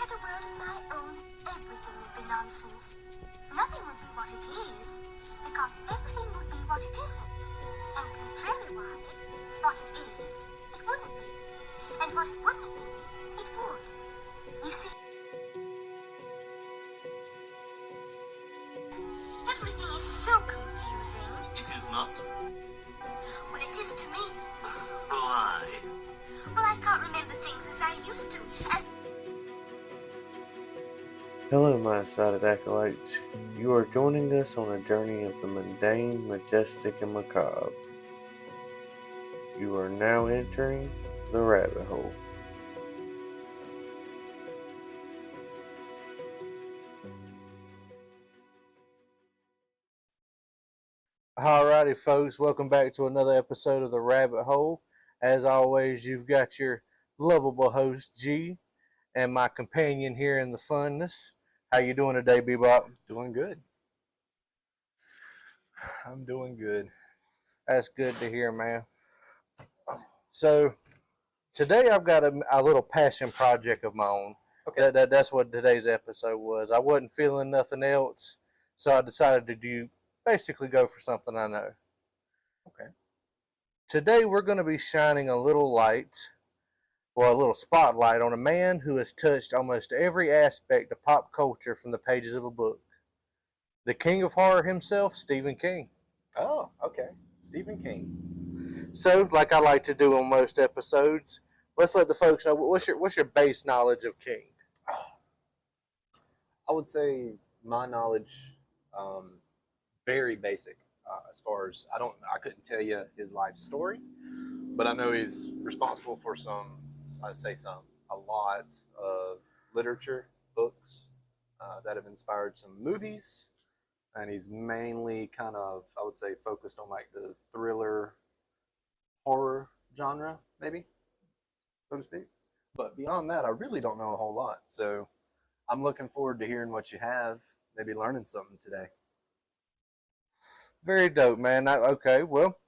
had a world of my own, everything would be nonsense. Nothing would be what it is, because everything would be what it isn't. And contrariwise, what it is, it wouldn't be. And what it wouldn't be, it would. You see, everything is so confusing. It is not. Well, it is to me. Why? Well, I can't remember things as I used to, and Hello, my excited acolytes. You are joining us on a journey of the mundane, majestic, and macabre. You are now entering the rabbit hole. Alrighty, folks, welcome back to another episode of the Rabbit Hole. As always, you've got your lovable host, G, and my companion here in the funness. How you doing today, Bebop? Doing good. I'm doing good. That's good to hear, man. So, today I've got a little passion project of my own. Okay. That's what today's episode was. I wasn't feeling nothing else, so I decided to basically go for something I know. Okay. Today we're going to be shining a little light, or a little spotlight, on a man who has touched almost every aspect of pop culture from the pages of a book. The king of horror himself, Stephen King. Oh, okay. Stephen King. So, like I like to do on most episodes, let's let the folks know, what's your base knowledge of King? I would say my knowledge, very basic. As far as I couldn't tell you his life story, but I know he's responsible for a lot of literature, books that have inspired some movies, and he's mainly kind of, I would say, focused on like the thriller, horror genre, maybe, so to speak. But beyond that, I really don't know a whole lot. So I'm looking forward to hearing what you have, maybe learning something today. Very dope, man. Okay, well,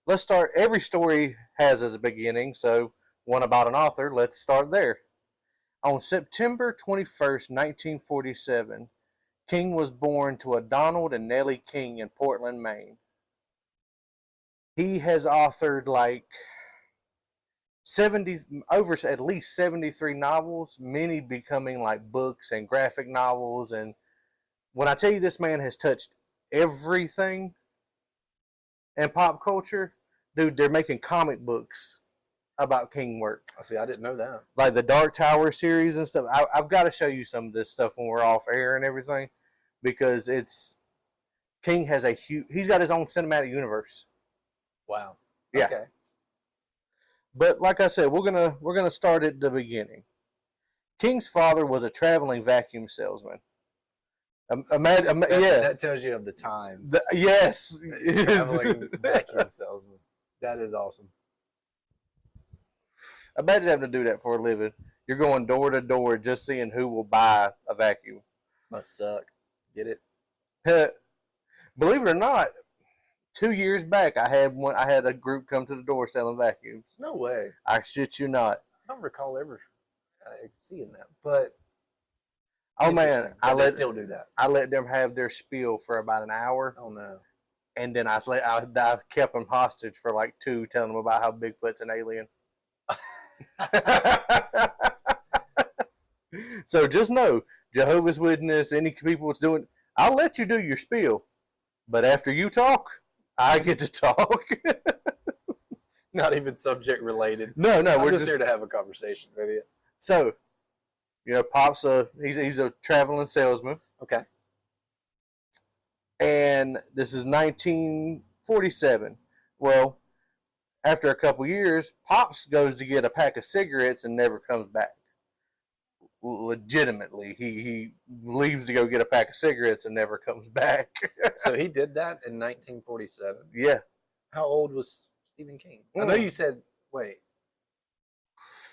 let's start. Every story has a beginning, so one about an author, let's start there. On September 21st, 1947, King was born to a Donald and Nellie King in Portland, Maine. He has authored like over at least 73 novels, many becoming like books and graphic novels. And when I tell you this man has touched everything in pop culture, dude, they're making comic books about King work. I see. I didn't know that. Like the Dark Tower series and stuff. I've got to show you some of this stuff when we're off air and everything, because King has he's got his own cinematic universe. Wow. Yeah. Okay. But like I said, we're gonna start at the beginning. King's father was a traveling vacuum salesman. That tells you of the times. Yes. Traveling vacuum salesman. That is awesome. Imagine having to do that for a living. You're going door to door just seeing who will buy a vacuum. Must suck. Get it? Believe it or not, 2 years back, I had a group come to the door selling vacuums. No way. I shit you not. I don't recall ever seeing that. But oh man, they still do that. I let them have their spiel for about an hour. Oh no. And then I kept them hostage for like 2, telling them about how Bigfoot's an alien. So just know, Jehovah's Witness, any people that's doing, I'll let you do your spiel, but after you talk, I get to talk. Not even subject related. No, we're just here to have a conversation with you. So, Pop's he's a traveling salesman. Okay. And this is 1947. Well, after a couple years, Pops goes to get a pack of cigarettes and never comes back. Legitimately, he leaves to go get a pack of cigarettes and never comes back. So he did that in 1947. Yeah. How old was Stephen King? I know you said, wait.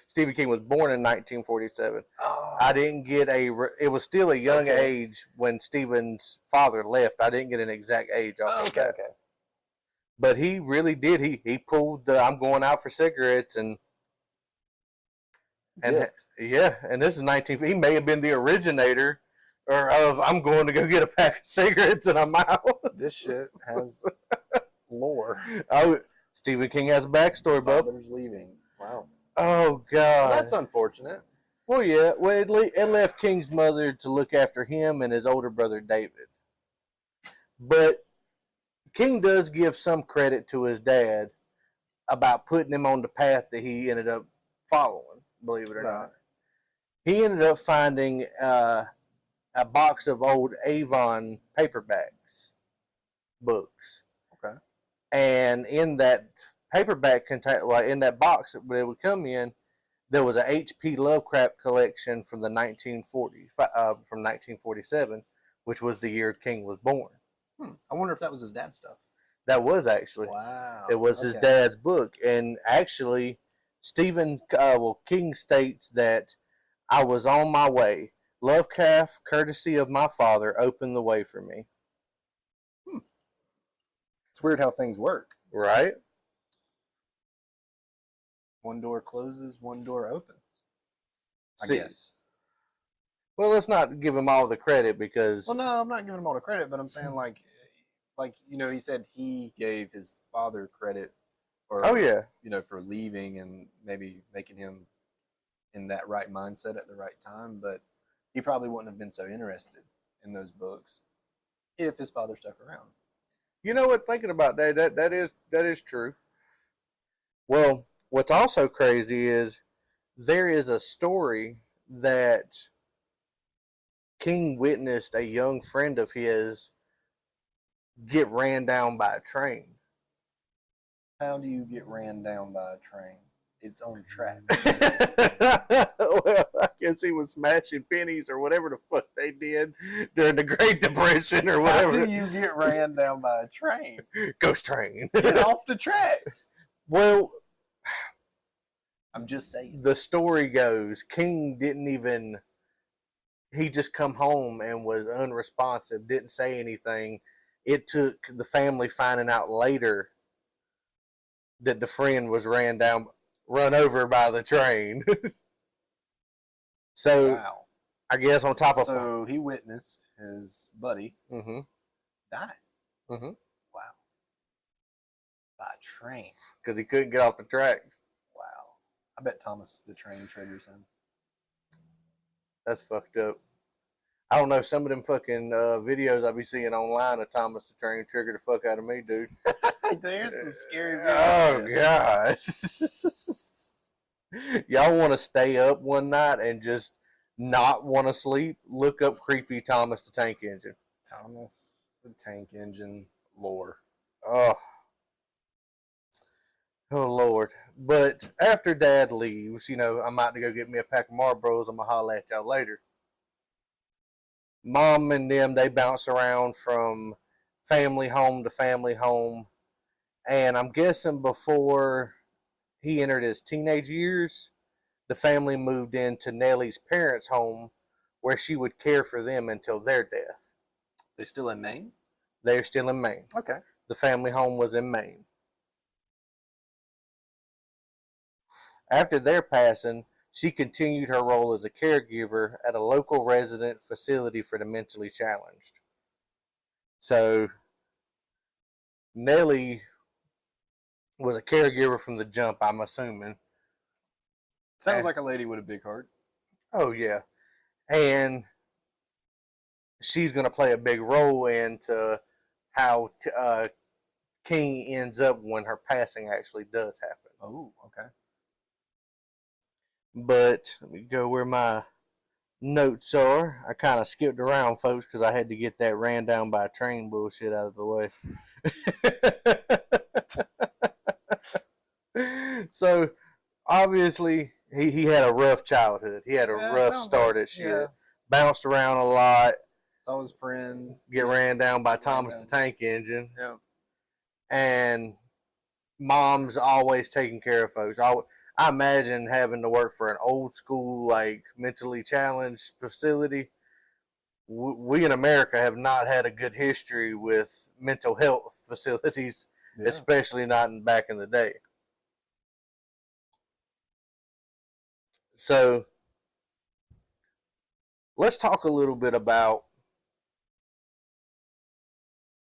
Stephen King was born in 1947. Oh. I didn't get it was still a young age when Stephen's father left. I didn't get an exact age off of that. Okay. But he really did. He pulled the I'm going out for cigarettes, and And Dipped. yeah, and this is 19. He may have been the originator, or of I'm going to go get a pack of cigarettes and I'm out. This shit has lore. Oh, Stephen King has a backstory, bub. Father's leaving. Wow. Oh Well, God. that's unfortunate. Well, yeah. Well, it left King's mother to look after him and his older brother David. But King does give some credit to his dad about putting him on the path that he ended up following. Believe it or Right. not, he ended up finding a box of old Avon paperbacks books. Okay. And in that paperback in that box that it would come in, there was a H.P. Lovecraft collection from the 1947, which was the year King was born. I wonder if that was his dad's stuff. That was actually Wow. it was his dad's book, and actually, King states that I was on my way. Lovecraft, courtesy of my father, opened the way for me. It's weird how things work. Right? One door closes, one door opens. I See- guess. Well, let's not give him all the credit because Well, no, I'm not giving him all the credit, but I'm saying like he said he gave his father credit, or oh yeah, for leaving and maybe making him in that right mindset at the right time, but he probably wouldn't have been so interested in those books if his father stuck around. you know what? Thinking about that is true. Well, what's also crazy is there is a story that King witnessed a young friend of his get ran down by a train. How do you get ran down by a train? It's on track. Well, I guess he was smashing pennies or whatever the fuck they did during the Great Depression or How whatever. do you get ran down by a train? Ghost train. Get off the tracks. Well, I'm just saying. the story goes King didn't even. He just come home and was unresponsive, didn't say anything. It took the family finding out later that the friend was run over by the train. So Wow. I guess on top of So he witnessed his buddy mm-hmm, die. mm-hmm, Wow. By a train. because he couldn't get off the tracks. Wow. I bet Thomas the Train triggers him. That's fucked up. I don't know. Some of them fucking videos I be seeing online of Thomas the Train triggered the fuck out of me, dude. There's some scary Oh videos. gosh. Y'all want to stay up one night and just not want to sleep? Look up creepy Thomas the Tank Engine. Thomas the Tank Engine lore. Oh. Oh Lord. But after Dad leaves, I'm out to go get me a pack of Marlboros. I'm gonna holler at y'all later. Mom and them, they bounce around from family home to family home. And I'm guessing before he entered his teenage years, the family moved into Nellie's parents' home where she would care for them until their death. They still in Maine? They're still in Maine. Okay. The family home was in Maine. After their passing, she continued her role as a caregiver at a local resident facility for the mentally challenged. So, Nellie was a caregiver from the jump, I'm assuming. Sounds like a lady with a big heart. Oh, yeah. And she's going to play a big role into how King ends up when her passing actually does happen. Oh, okay. But let me go where my notes are. I kind of skipped around, folks, because I had to get that ran down by a train bullshit out of the way. So, obviously, he had a rough childhood. He had a rough start at shit. Yeah. Bounced around a lot. Saw his friend Get ran down by Thomas the Tank Engine. Yeah. And mom's always taking care of folks. I imagine having to work for an old school, like, mentally challenged facility. We in America have not had a good history with mental health facilities, Yeah. especially not back in the day. So let's talk a little bit about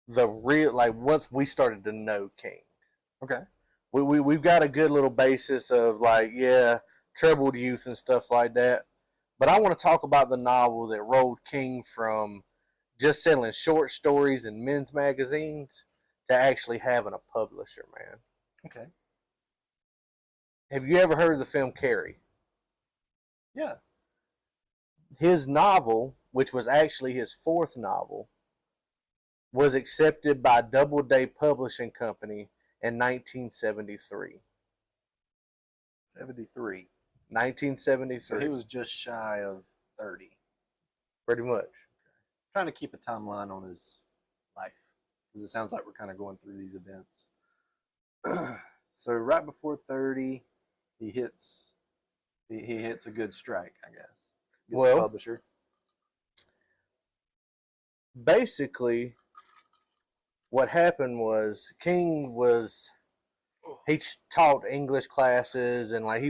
the real, like once we started to know King. Okay. We've got a good little basis of like, yeah, troubled youth and stuff like that. But I want to talk about the novel that rolled King from just selling short stories in men's magazines to actually having a publisher, man. Okay. Have you ever heard of the film Carrie? Yeah. His novel, which was actually his fourth novel, was accepted by Doubleday Publishing Company in 1973. 73. 1973. So he was just shy of 30. Pretty much. Trying to keep a timeline on his life because it sounds like we're kind of going through these events. So right before 30, he hits a good strike, I guess. Gets Well, a publisher. Basically, what happened was King was he taught English classes and like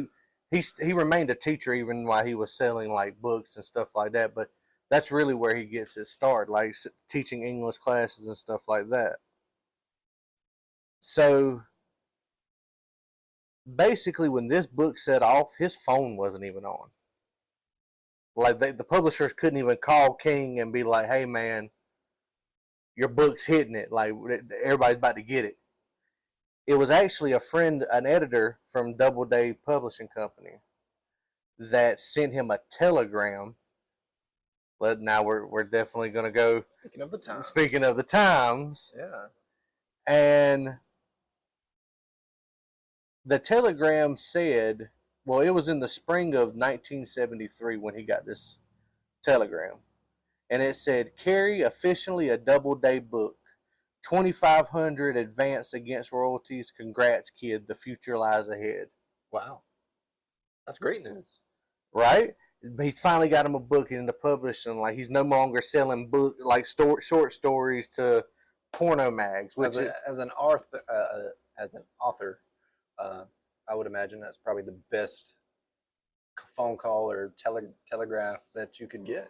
he remained a teacher even while he was selling like books and stuff like that. But that's really where he gets his start, like teaching English classes and stuff like that. So basically, when this book set off, his phone wasn't even on. Like the publishers couldn't even call King and be like, "Hey, man, your book's hitting it. Like everybody's about to get it." It was actually a friend, an editor from Doubleday Publishing Company, that sent him a telegram. But now we're definitely going to go. Speaking of the times. Speaking of the times, Yeah. and the telegram said, well, it was in the spring of 1973 when he got this telegram. And it said, Carrie, officially a Doubleday book. 2,500 advance against royalties. Congrats, kid. The future lies ahead. Wow. That's great news. Right? He finally got him a book into publishing. Like he's no longer selling book like short stories to porno mags. Which As an author, I would imagine that's probably the best phone call or telegraph that you could get.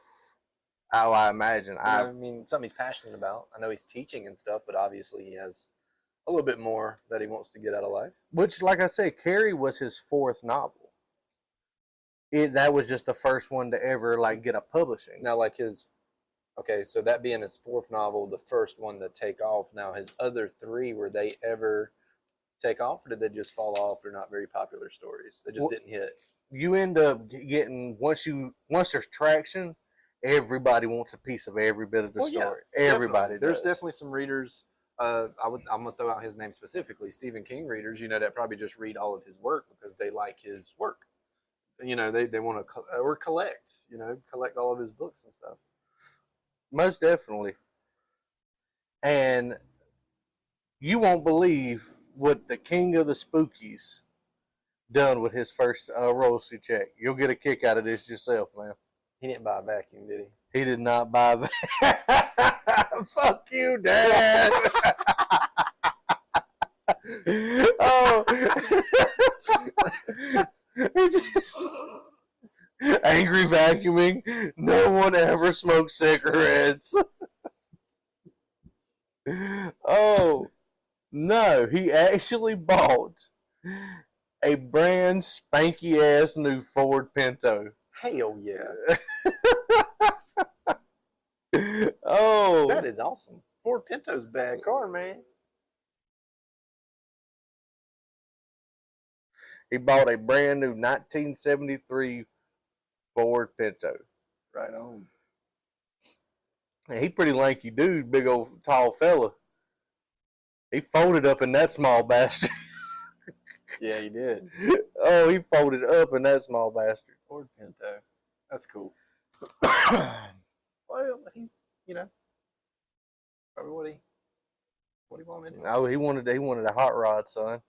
I imagine. I mean, something he's passionate about. I know he's teaching and stuff, but obviously he has a little bit more that he wants to get out of life. Which, like I said, Carrie was his fourth novel. That was just the first one to ever like get a publishing. Now, like okay, so that being his fourth novel, the first one to take off. Now, his other three, were they ever take off, or did they just fall off? They're not very popular stories. They just didn't hit. You end up getting once there's traction, everybody wants a piece of every bit of the story. Yeah, everybody. There's definitely some readers. I'm gonna throw out his name specifically. Stephen King readers, that probably just read all of his work because they like his work. They want to or collect. Collect all of his books and stuff. Most definitely. And you won't believe what the King of the Spookies done with his first royalty check. You'll get a kick out of this yourself, man. He didn't buy a vacuum, did he? He did not buy a vacuum. Fuck you, Dad. Oh. Angry vacuuming. No one ever smokes cigarettes. Oh. No, he actually bought a brand spanky ass new Ford Pinto. Hell yeah. Oh. That is awesome. Ford Pinto's a bad car, man. He bought a brand new 1973 Ford Pinto. Right on. And he pretty lanky dude, big old tall fella. He folded up in that small bastard. Yeah, he did. Oh, he folded up in that small bastard. Ford Pinto. That's cool. Well, he, probably what he wanted. Oh, he wanted a hot rod, son.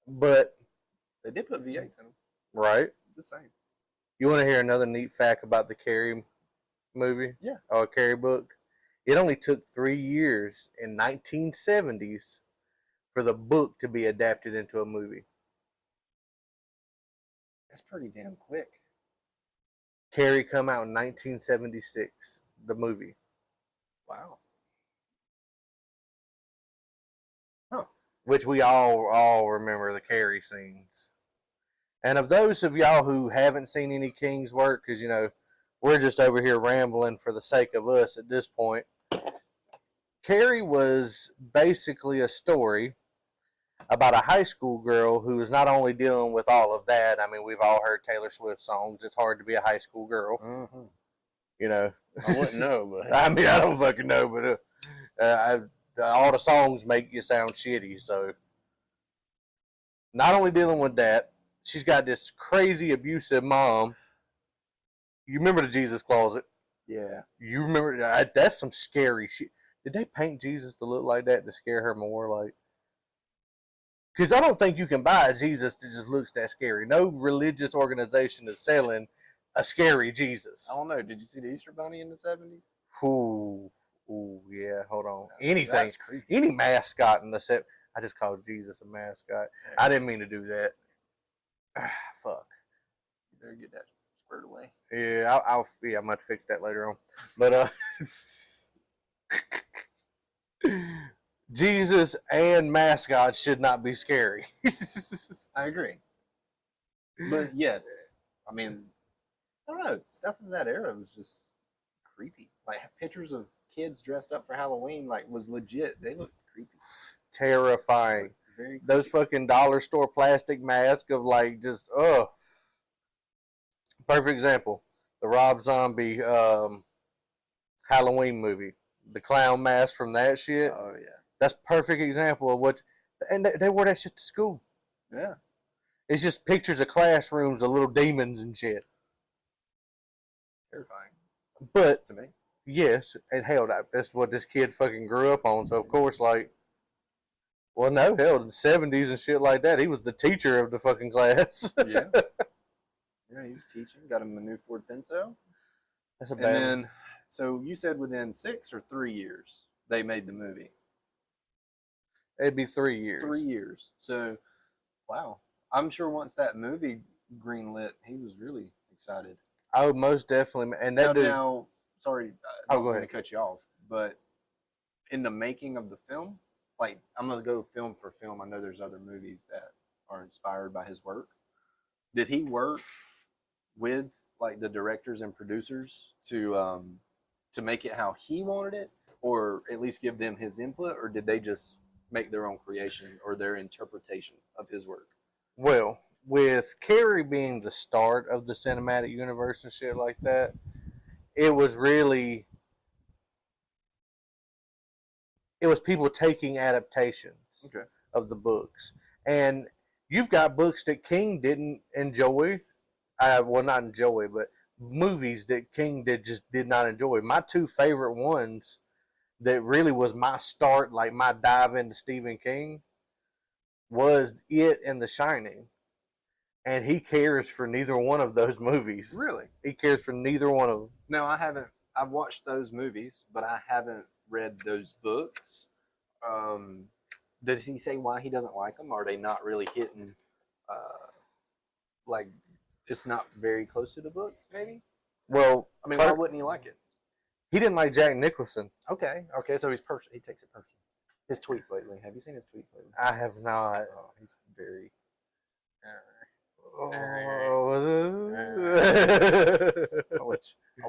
But they did put V8s in them. Right. The same. You want to hear another neat fact about the Carrie movie? Yeah. Or Carrie book? It only took 3 years in 1970s for the book to be adapted into a movie. That's pretty damn quick. Carrie come out in 1976, the movie. Wow. Which we all remember the Carrie scenes. And of those of y'all who haven't seen any King's work, because, you know, we're just over here rambling for the sake of us at this point, Carrie was basically a story about a high school girl who was not only dealing with all of that. I mean, we've all heard Taylor Swift songs. It's hard to be a high school girl. Mm-hmm. You know. I wouldn't know, but I mean, I don't fucking know, but all the songs make you sound shitty. So, not only dealing with that, she's got this crazy abusive mom. You remember the Jesus Closet? yeah. You remember that's some scary shit. Did they paint Jesus to look like that to scare her more? Like, because I don't think you can buy a Jesus that just looks that scary. No religious organization is selling a scary Jesus. I don't know. Did you see the Easter Bunny in the 70s? Ooh, yeah. Hold on. Anything, That's creepy. any mascot in the set. I just called Jesus a mascot. I didn't mean to do that. Fuck. You better get that squared away. Yeah, I might fix that later on. But Jesus and mascots should not be scary. I agree. But yes, I mean, I don't know. Stuff in that era was just creepy. Like pictures of kids dressed up for Halloween, like was legit. They looked creepy. Terrifying. Very creepy. Those fucking dollar store plastic masks of like just Perfect example. The Rob Zombie Halloween movie. The clown mask from that shit. Oh yeah. That's perfect example of what, and they wore that shit to school. Yeah. It's just pictures of classrooms of little demons and shit. Terrifying But to me. yes, and hell, that's what this kid fucking grew up on. So of course, like, well, no, hell, in the 70s and shit like that, he was the teacher of the fucking class. Yeah. Yeah, he was teaching. Got him a new Ford Pinto. That's a And bad. then, so you said within 6 or 3 years they made the movie. It'd be 3 years. 3 years. So, wow. I'm sure once that movie greenlit, he was really excited. Oh, most definitely. And that dude. Now, sorry, I Oh, don't go want ahead. to cut you off, but in the making of the film, like I'm gonna go film for film. I know there's other movies that are inspired by his work. Did he work with like the directors and producers to make it how he wanted it, or at least give them his input, or did they just make their own creation or their interpretation of his work? Well, with Carrie being the start of the cinematic universe and shit like that, it was people taking adaptations Okay. of the books. And you've got books that King didn't enjoy. Well, not enjoy, but movies that King did not enjoy. My two favorite ones that really was my start, like my dive into Stephen King, was It and The Shining. And he cares for neither one of those movies. Really? He cares for neither one of them. No, I haven't. I've watched those movies, but I haven't read those books. Does he say why he doesn't like them? Are they not really hitting? Like it's not very close to the book, maybe. Well, I mean, why wouldn't he like it? he didn't like Jack Nicholson. Okay, so he's he takes it personal. His tweets lately. Have you seen his tweets lately? I have not. Oh, he's very. I'll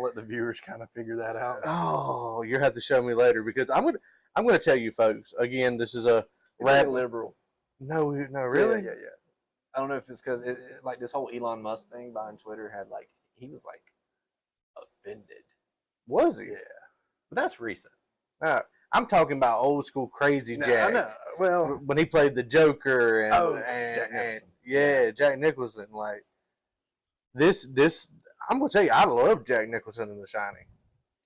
let the viewers kind of figure that out. Oh, you'll have to show me later because I'm gonna tell you folks again. This is a He's very rap. liberal. No, really. Yeah. I don't know if it's because like this whole Elon Musk thing behind Twitter had like he was like offended. Was he? Yeah, but that's recent. I'm talking about old school Crazy No, Jack. I know. Well, When he played the Joker and, Jack Nicholson. yeah, Jack Nicholson. Like this, I'm gonna tell you, I love Jack Nicholson in The Shining.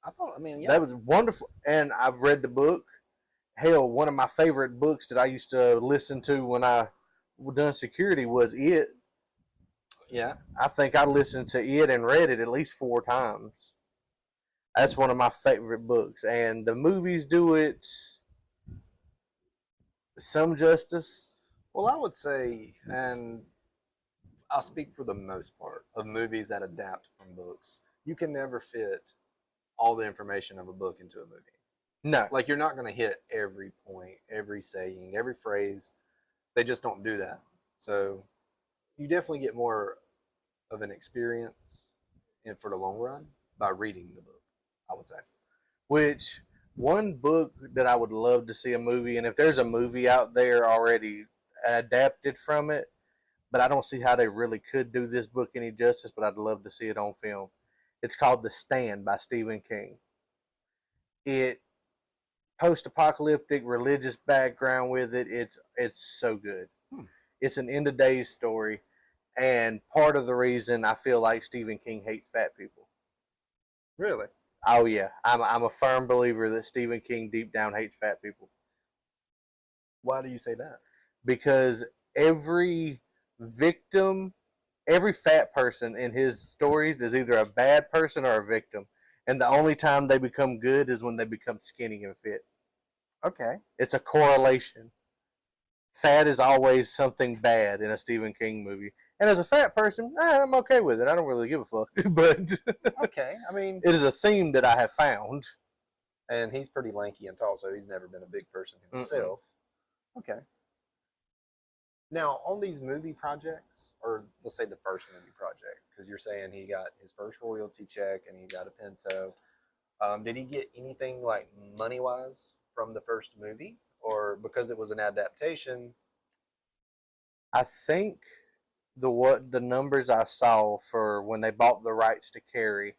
I mean, yeah. That was wonderful, and I've read the book. Hell, one of my favorite books that I used to listen to when I done security was It. Yeah. I think I listened to It and read it at least 4 times. That's one of my favorite books, and the movies do it some justice. Well, I would say, and I'll speak for the most part of movies that adapt from books. You can never fit all the information of a book into a movie. No. Like you're not going to hit every point, every saying, every phrase. They just don't do that. So you definitely get more of an experience for the long run by reading the book, I would say. Which one book that I would love to see a movie, and if there's a movie out there already adapted from it, but I don't see how they really could do this book any justice, but I'd love to see it on film. It's called The Stand by Stephen King. It post-apocalyptic religious background with it. It's so good. It's an end of days story, and part of the reason I feel like Stephen King hates fat people. Really? Oh yeah, I'm a firm believer that Stephen King deep down hates fat people. Why do you say that? Because every victim, every fat person in his stories is either a bad person or a victim. And the only time they become good is when they become skinny and fit. Okay. It's a correlation. Fat is always something bad in a Stephen King movie. And as a fat person, I'm okay with it. I don't really give a fuck. But Okay. I mean, it is a theme that I have found. and he's pretty lanky and tall, so he's never been a big person himself. Okay. Now, on these movie projects, or let's say the first movie project, because you're saying he got his first royalty check and he got a Pinto. Did he get anything like money wise from the first movie, or because it was an adaptation? I think the numbers I saw for when they bought the rights to Carrie,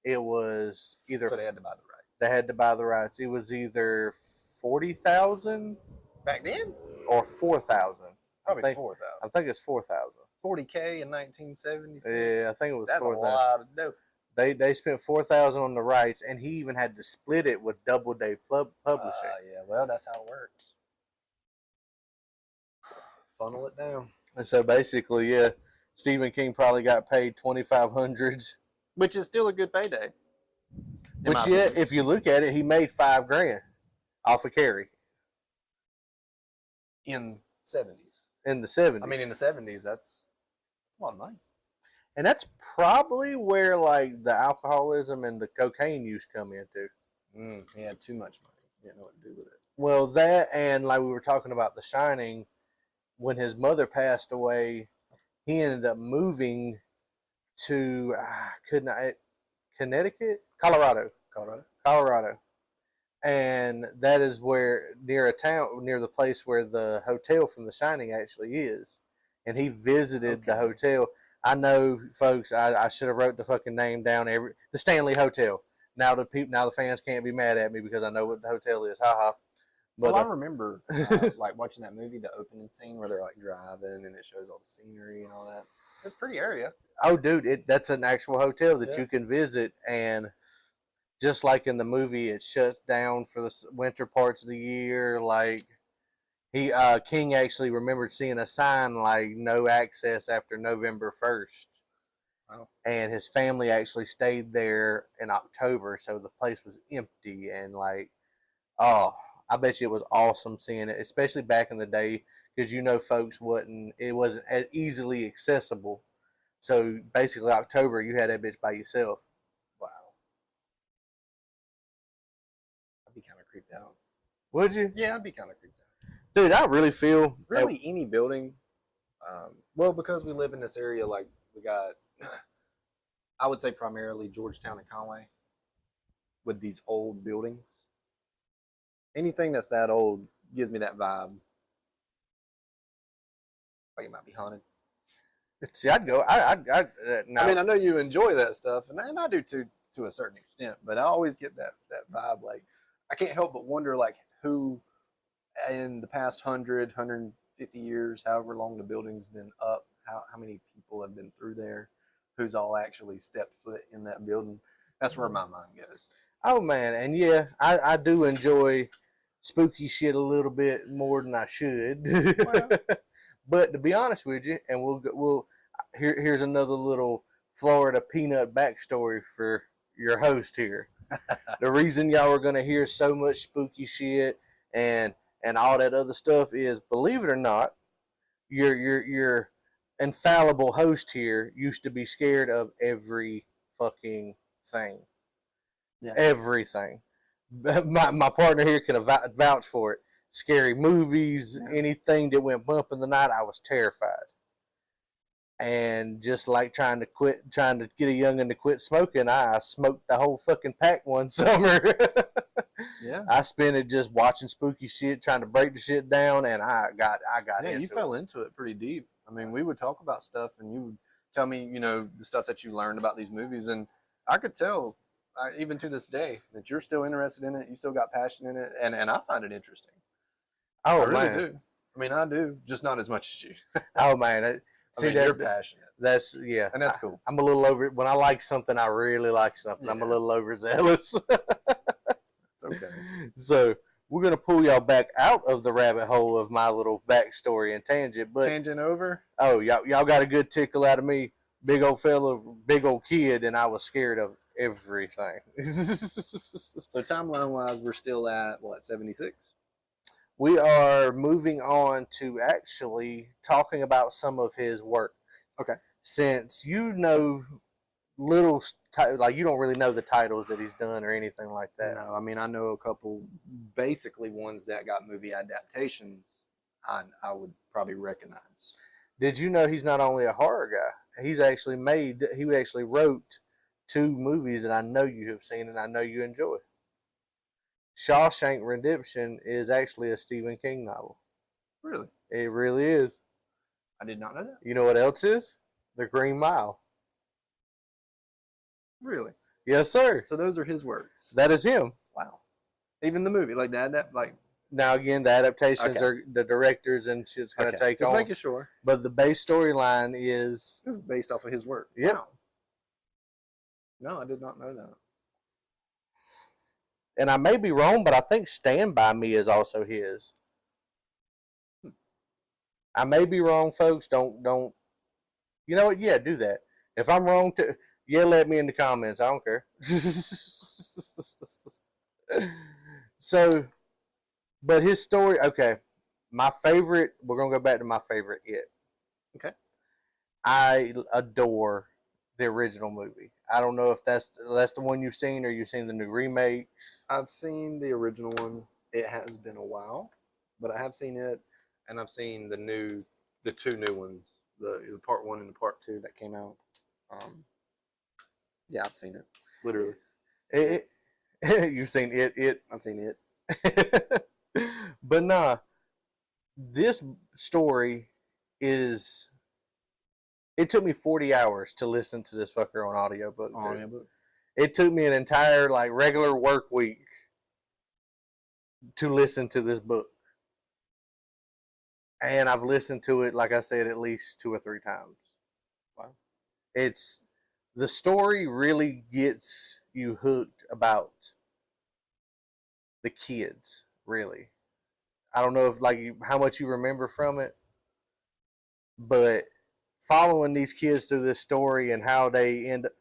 it was either So they had to buy the right. they had to buy the rights. It was either 40,000 Back then, or 4,000. probably I 4,000. think it's 4,000. 40K in 1976. Yeah, I think it was That's a 4,000. lot of dough. They spent 4,000 on the rights, and he even had to split it with Doubleday Publishing. Yeah, well, that's how it works. Funnel it down. And so basically, yeah, Stephen King probably got paid 2,500. Which is still a good payday. Which, yeah, if you look at it, he made $5,000 off of Carrie in 70s. in the 70s. I mean, in the 70s, that's a lot of money. And that's probably where like the alcoholism and the cocaine use come into. He had too much money. He didn't know what to do with it. Well, that and like we were talking about The Shining, when his mother passed away, he ended up moving to Connecticut, Colorado, and that is where near the place where the hotel from The Shining actually is, and he visited the hotel. I know, folks. I should have wrote the fucking name down. The Stanley Hotel. Now the fans can't be mad at me because I know what the hotel is. Ha ha. But I remember like watching that movie, the opening scene where they're like driving and it shows all the scenery and all that. It's a pretty area. Oh, dude, that's an actual hotel that Yeah. you can visit, and just like in the movie, it shuts down for the winter parts of the year. Like King actually remembered seeing a sign like "No access after November 1st." Wow. And his family actually stayed there in October, so the place was empty. And like, oh, I bet you it was awesome seeing it, especially back in the day, because folks it wasn't as easily accessible. So basically, October you had that bitch by yourself. Wow. I'd be kind of creeped out. Would you? Yeah, I'd be kind of creeped out. Dude, I really feel Really, any building. Well, because we live in this area, like we got, I would say primarily Georgetown and Conway, with these old buildings. Anything that's that old gives me that vibe. Like it might be haunted. See, I'd go. No. I mean, I know you enjoy that stuff, and I do too, to a certain extent. But I always get that vibe. Like, I can't help but wonder, like, who in the past 100, 150 years, however long the building's been up, how many people have been through there, who's all actually stepped foot in that building. That's where my mind goes. Oh man, and yeah, I do enjoy spooky shit a little bit more than I should. Well. But to be honest with you, and here's another little Florida peanut backstory for your host here. The reason y'all are gonna hear so much spooky shit and all that other stuff is, believe it or not, your infallible host here used to be scared of every fucking thing. Yeah. Everything. My partner here can vouch for it. Scary movies, Yeah. anything that went bump in the night, I was terrified. And just like trying to get a youngin' to quit smoking, I smoked the whole fucking pack one summer. Yeah. I spent it just watching spooky shit, trying to break the shit down, and I got Yeah, into you fell into it pretty deep. I mean, we would talk about stuff, and you would tell me, you know, the stuff that you learned about these movies, and I could tell, even to this day, that you're still interested in it. You still got passion in it, and I find it interesting. Oh I really man, do. I mean, I do, just not as much as you. oh man. I mean, you're passionate, That's yeah, and that's cool. I'm a little over when I like something. I really like something. I'm a Yeah. little overzealous. It's okay. So we're gonna pull y'all back out of the rabbit hole of my little backstory and tangent. But Tangent over. oh, y'all got a good tickle out of me, big old fella, big old kid, and I was scared of everything. So timeline wise, we're still at what, 76? We are moving on to actually talking about some of his work. Okay. Since you know like you don't really know the titles that he's done or anything like that. No, I mean, I know a couple, basically ones that got movie adaptations. I would probably recognize. Did you know he's not only a horror guy? He actually wrote 2 movies that I know you have seen and I know you enjoy. Shawshank Redemption is actually a Stephen King novel. Really? It really is. I did not know that. You know what else is? The Green Mile. Really? Yes, sir. So those are his works. That is him. Wow. Even the movie, like that, like. Now again, the adaptations Okay. are the directors and shit's gonna take Just on. making sure. But the base storyline is It's based off of his work. Yep. Wow. No, I did not know that. and I may be wrong, but I think Stand By Me is also his. I may be wrong, folks. Don't. You know what? Yeah, do that. If I'm wrong, yell at me in the comments. I don't care. So, but his story. Okay, my favorite. We're gonna go back to my favorite. It. Okay. I adore the original movie. I don't know if that's the one you've seen or you've seen the new remakes. I've seen the original one. It has been a while, but I have seen it, and I've seen the 2 new ones, the part 1 and the part 2 that came out. Yeah, I've seen it. Literally, You've seen it. I've seen it. But nah, this story is. It took me 40 hours to listen to this fucker on audiobook. Audiobook. It took me an entire like regular work week to listen to this book. And I've listened to it, like I said, at least 2 or 3 times. Wow. It's the story really gets you hooked about the kids, really. I don't know if how much you remember from it, but following these kids through this story and how they end up.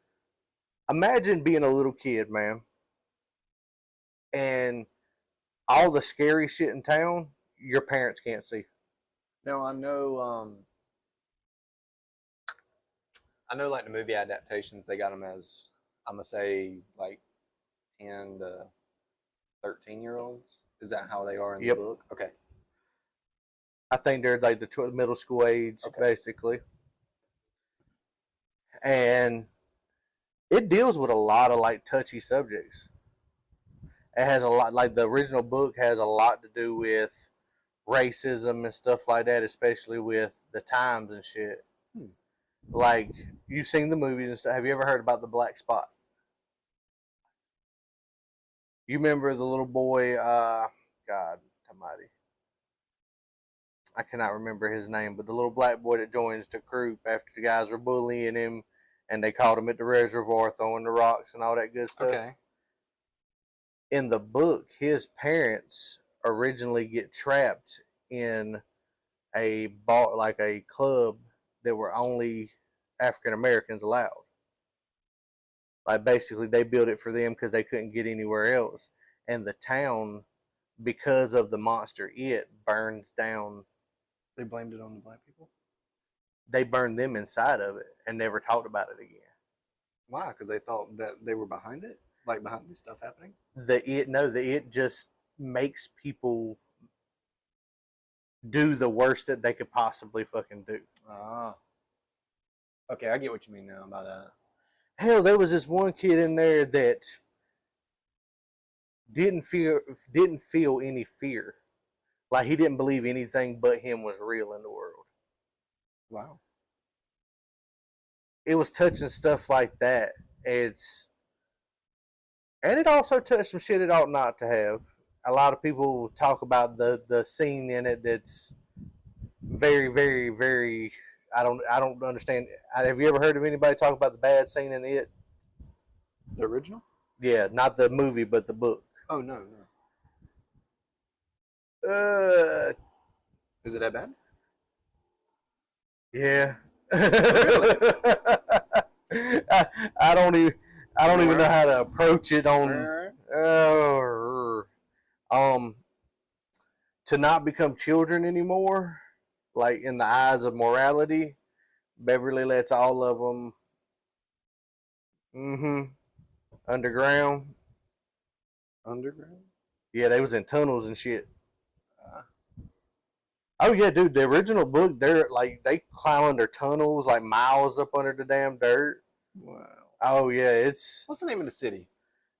Imagine being a little kid, man, and all the scary shit in town your parents can't see. Now I know like the movie adaptations, they got them as, I'm gonna say, like 10 to 13-year-olds. Is that how they are in the book? Okay. I think they're like the middle school age, basically. And it deals with a lot of like touchy subjects. It has a lot, like the original book has a lot to do with racism and stuff like that, especially with the times and shit. Like, you've seen the movies and stuff. Have you ever heard about the Black Spot? You remember the little boy, God almighty. I cannot remember his name, but the little black boy that joins the group after the guys were bullying him and they caught him at the reservoir throwing the rocks and all that good stuff. Okay. In the book, his parents originally get trapped in a bar, like a club that were only African Americans allowed. Like basically they built it for them because they couldn't get anywhere else. And the town, because of the monster, it burns down. They blamed it on the black people? they burned them inside of it and never talked about it again. Why? Because they thought that they were behind it, like behind this stuff happening. The it just makes people do the worst that they could possibly fucking do. Ah. Okay, I get what you mean now about that. Hell, there was this one kid in there that didn't feel any fear. Like he didn't believe anything but him was real in the world. Wow. It was touching stuff like that. And it also touched some shit it ought not to have. A lot of people talk about the scene in it that's very, very, very. I don't understand. Have you ever heard of anybody talk about the bad scene in it? The original? Yeah, not the movie, but the book. Oh no. Is it that bad? Yeah. Really? I don't even know how to approach it on. To not become children anymore, like in the eyes of morality, Beverly lets all of them underground. Underground? Yeah, they was in tunnels and shit. Oh yeah, dude, the original book, they climb under tunnels like miles up under the damn dirt. Wow. Oh yeah, it's What's the name of the city?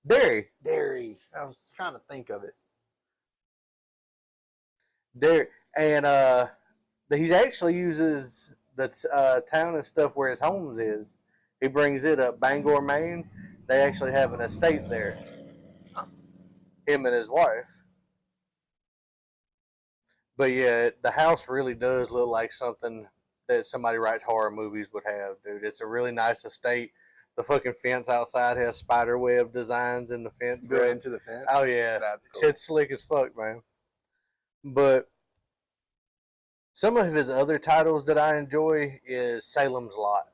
Derry. Derry. I was trying to think of it. Derry, and he actually uses the town and stuff where his home is. He brings it up, Bangor, Maine. They actually have an estate there. Him and his wife. But yeah, the house really does look like something that somebody writes horror movies would have, dude. It's a really nice estate. The fucking fence outside has spider web designs in the fence. Go into the fence? Oh yeah. That's cool. Shit's slick as fuck, man. But some of his other titles that I enjoy is Salem's Lot.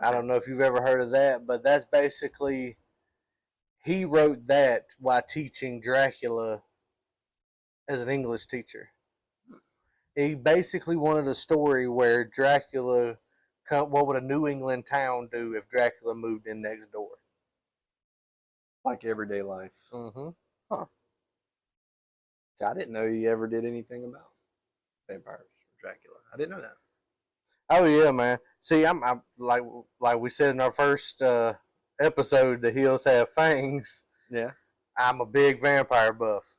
I don't know if you've ever heard of that, but that's basically, he wrote that while teaching Dracula as an English teacher. He basically wanted a story where Dracula, what would a New England town do if Dracula moved in next door? Like everyday life. Mm-hmm. Huh. See, I didn't know you ever did anything about vampires or Dracula. I didn't know that. Oh yeah, man. See, I'm like we said in our first episode, the hills have fangs. Yeah. I'm a big vampire buff,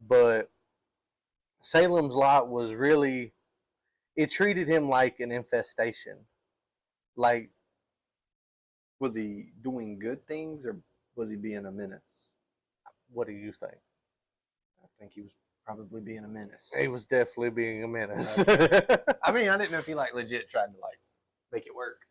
but Salem's Lot was really, it treated him like an infestation. Like, was he doing good things or was he being a menace? What do you think? I think he was probably being a menace. He was definitely being a menace. I mean, I didn't know if he like legit tried to like make it work.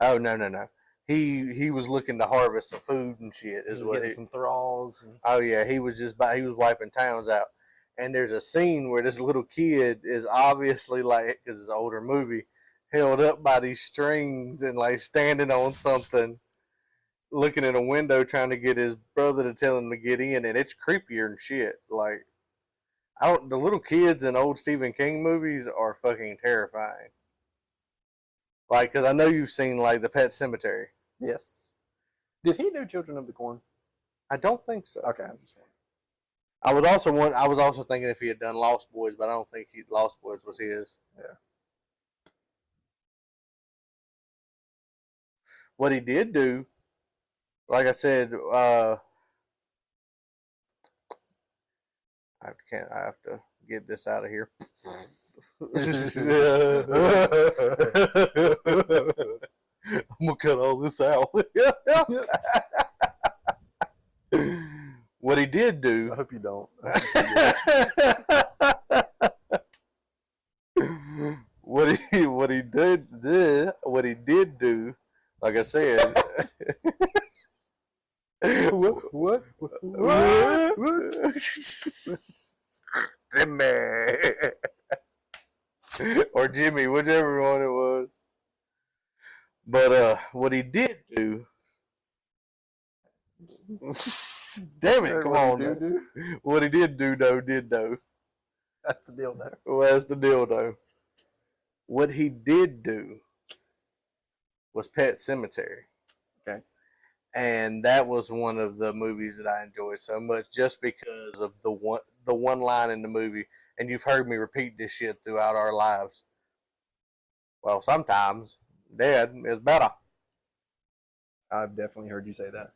Oh no. He was looking to harvest some food and shit. He was getting some thralls. And... Oh yeah, he was wiping towns out. And there's a scene where this little kid is obviously, like, because it's an older movie, held up by these strings and like standing on something, looking in a window trying to get his brother to tell him to get in, and it's creepier than shit. Like, the little kids in old Stephen King movies are fucking terrifying. Like, because I know you've seen like the Pet Cemetery. Yes. Did he do Children of the Corn? I don't think so. Okay, I'm just wondering. I was also thinking if he had done Lost Boys, but I don't think Lost Boys was his. Yeah. What he did do, like I said, I have to get this out of here. I'm gonna cut all this out. What he did do. I hope you don't. What he did do, like I said. What? Jimmy. Or Jimmy, whichever one it was. But what he did do. Damn it, come on. What he did do, though, did though. That's the deal, though. Well, that's the deal, though. What he did do was Pet Cemetery. Okay. And that was one of the movies that I enjoyed so much just because of the one line in the movie. And you've heard me repeat this shit throughout our lives. Well, sometimes dead is better. I've definitely heard you say that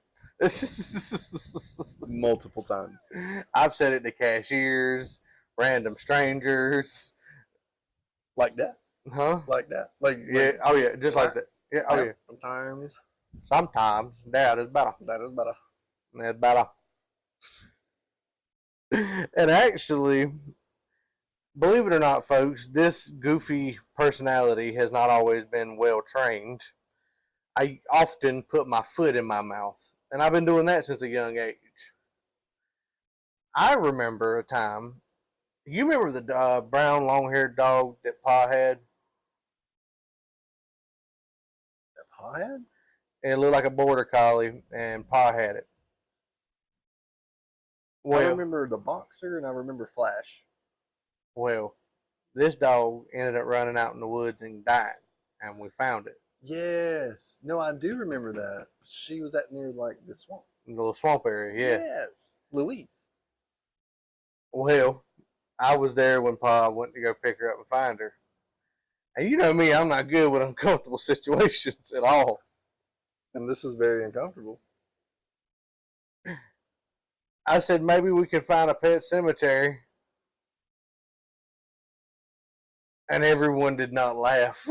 multiple times. I've said it to cashiers, random strangers. Like that. Huh? Like that. Like Yeah. Oh, yeah. Just like that. Yeah. Oh, yeah. Sometimes Sometimes dead is better. that is better. It's better. And actually, believe it or not, folks, this goofy personality has not always been well trained. I often put my foot in my mouth, and I've been doing that since a young age. I remember a time. You remember the brown, long-haired dog that Pa had? Pa had? It looked like a border collie, and Pa had it. I Well, remember the boxer and I remember Flash. well, this dog ended up running out in the woods and dying, and we found it. Yes. No, I do remember that. She was at near like the swamp. In the little swamp area, yeah. Yes. Louise. Well, I was there when Pa went to go pick her up and find her. And you know me, I'm not good with uncomfortable situations at all. And this is very uncomfortable. I said maybe we could find a pet cemetery. And everyone did not laugh.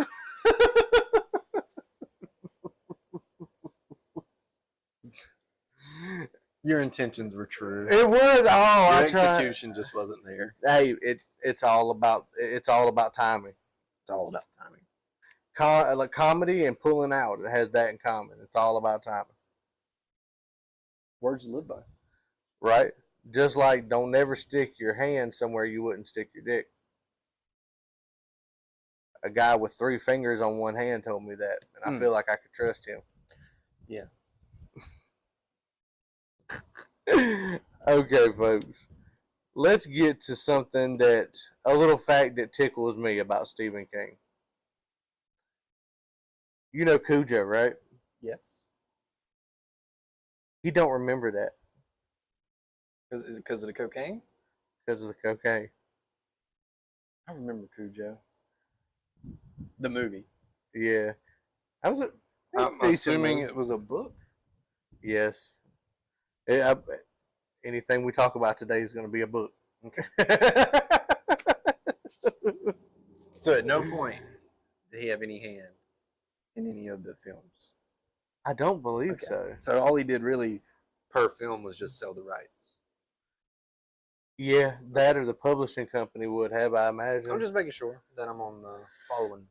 Your intentions were true. It was. Oh, I Your tried. execution just wasn't there. Hey, it's all about timing. It's all about timing. Like comedy and pulling out, it has that in common. It's all about timing, Words to live by. right? Just like don't never stick your hand somewhere you wouldn't stick your dick. A guy with 3 fingers on one hand told me that, and I feel like I could trust him. Yeah. Okay, folks. Let's get to something a little fact that tickles me about Stephen King. You know Cujo, right? Yes. He don't remember that Is it because of the cocaine? because of the cocaine. I remember Cujo. The movie. Yeah. That was I'm decent assuming movie. it was a book. Yes. Anything we talk about today is going to be a book. So at no point did he have any hand in any of the films. I don't believe Okay. so. So all he did really per film was just sell the rights. Yeah, that or the publishing company would have, I imagine. I'm just making sure that I'm on the following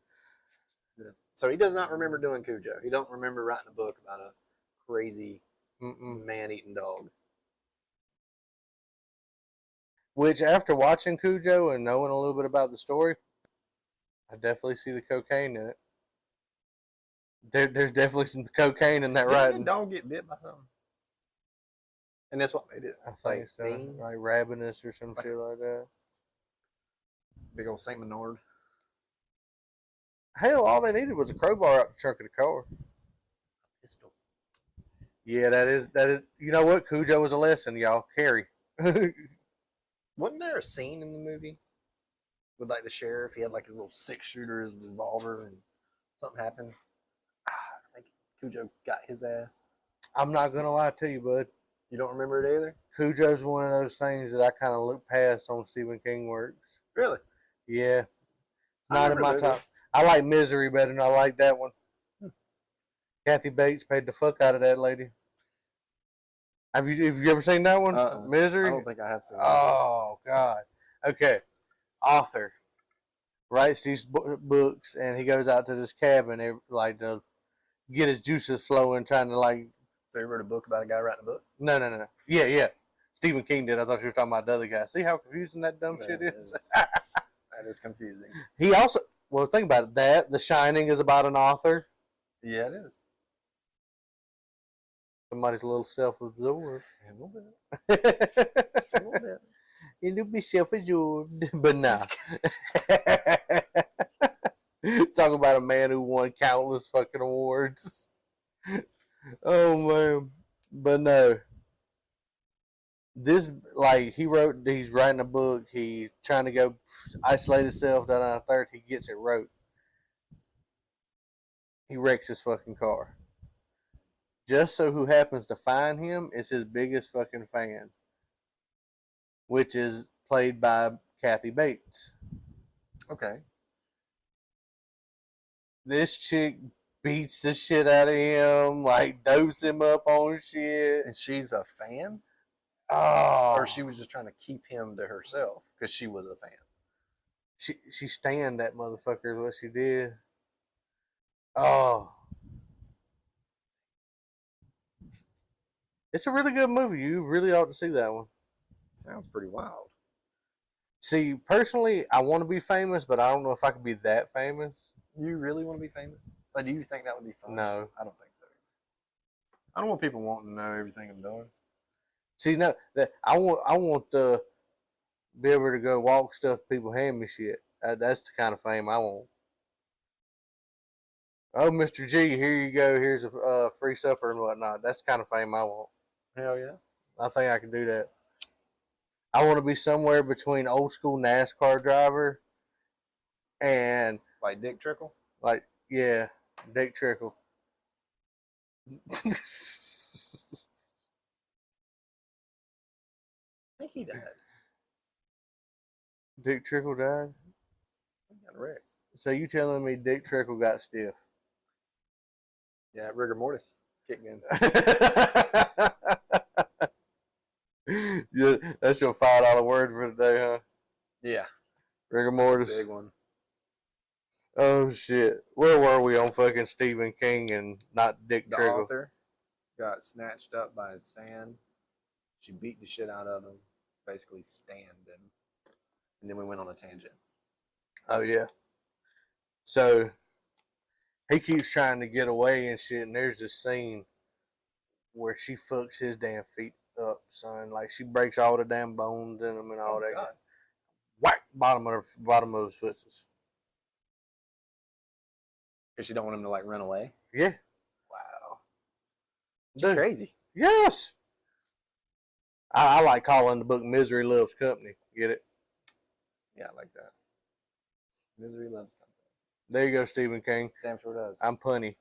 this. So he does not remember doing Cujo. He don't remember writing a book about a crazy man-eating dog. Which, after watching Cujo and knowing a little bit about the story, I definitely see the cocaine in it. There's definitely some cocaine in that Didn't writing. the dog get bit by something? And that's what made it. I think Like so. bean? Like ravenous or some shit like that. Big old Saint Bernard. Hell, all they needed was a crowbar up the trunk of the car. Pistol. Yeah, that is. You know what? Cujo was a lesson, y'all. Carry. Wasn't there a scene in the movie with like the sheriff? He had like his little 6-shooter, his revolver, and something happened. I think Cujo got his ass. I'm not gonna lie to you, bud. You don't remember it either? Cujo's one of those things that I kind of look past on Stephen King works. Really? Yeah, I not in my remember top. I like Misery better than I like that one. Kathy Bates paid the fuck out of that lady. Have you ever seen that one? Misery? I don't think I have seen that. Oh God. Okay. Author writes these books, and he goes out to this cabin, like to get his juices flowing, trying to like. So you wrote a book about a guy writing a book? No. Yeah. Stephen King did. I thought you were talking about the other guy. See how confusing that dumb shit is? That is confusing. He also, well, think about it. That The Shining is about an author. Yeah, it is. Somebody's a little self-absorbed. A little bit. A little bit. You do be self-absorbed, but nah. Talk about a man who won countless fucking awards. Oh man, but no. This like he's writing a book. He's trying to go isolate himself down on a third. He gets it wrote. He wrecks his fucking car. Just so who happens to find him is his biggest fucking fan, which is played by Kathy Bates. Okay. This chick beats the shit out of him, like dopes him up on shit. And she's a fan? Oh, Or she was just trying to keep him to herself because she was a fan. she stand that motherfucker is what she did. Oh, it's a really good movie. You really ought to see that one. Sounds pretty wild. See, personally, I want to be famous, but I don't know if I could be that famous. You really want to be famous? Like, do you think that would be fun? No. I don't think so. I don't want people wanting to know everything I'm doing. See, no, that I want to be able to go walk stuff. People hand me shit. That's the kind of fame I want. Oh, Mr. G, here you go. Here's a free supper and whatnot. That's the kind of fame I want. Hell yeah. I think I can do that. I want to be somewhere between old school NASCAR driver and Like Dick Trickle? like, yeah, Dick Trickle. I think he died. Dick Trickle died? He got wrecked. So you telling me Dick Trickle got stiff? Yeah, rigor mortis kicked in. Yeah, that's your $5 word for today, huh? Yeah. Rigor mortis. Big one. Oh shit. Where were we on fucking Stephen King and not Dick The Trickle? author got snatched up by his fan. She beat the shit out of him, basically stanned him. And then we went on a tangent. Oh yeah. So he keeps trying to get away and shit, and there's this scene where she fucks his damn feet up, son. Like she breaks all the damn bones in them and all that. God. Whack! Bottom of his footsies. Because she don't want him to like run away. Yeah. Wow. Dude. Crazy. Yes. I like calling the book "Misery Loves Company." Get it? Yeah, I like that. Misery loves company. There you go, Stephen King. Damn sure does. I'm punny.